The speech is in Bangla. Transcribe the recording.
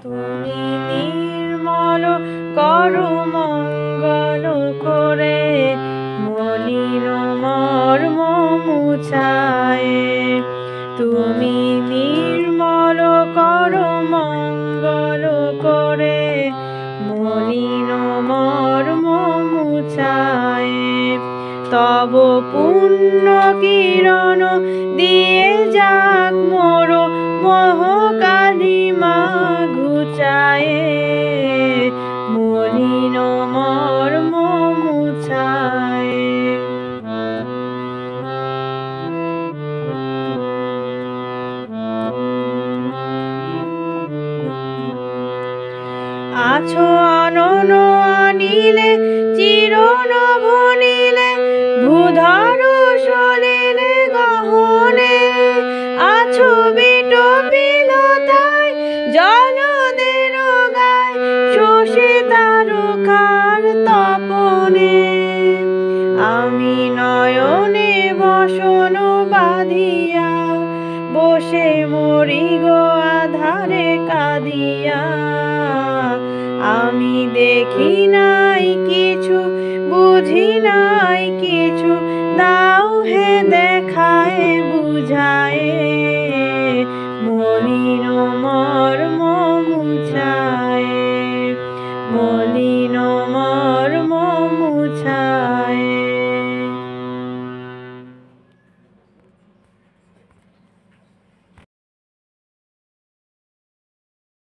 তুমি নির্মল করো মঙ্গল করে, মলিন মর্ম মুছায়। তুমি নির্মল করো মঙ্গল করে, মলিন মর্ম মুছায়। তব পুণ্য কিরণ দিয়ে যাক মোর মোহকালিমা ঘুচায়, মলিন মর্ম মুছায়। আছো অনন অনিলে চিরনভ নীলে, ভূধর সলিলে গহনে। আছো বিটপিলতায় জলদের গায়, শোষে তারকার তপনে। আমি নয়নে বসন বাঁধিয়া, বসে মরি গো আধারে কাঁদিয়া। আমি দেখি নাই কিছু, বুঝি নাই কিছু, দাও হে দেখায় বুঝায়, মলিন মর্ম মুছায়, মলিন মর্ম মুছায়।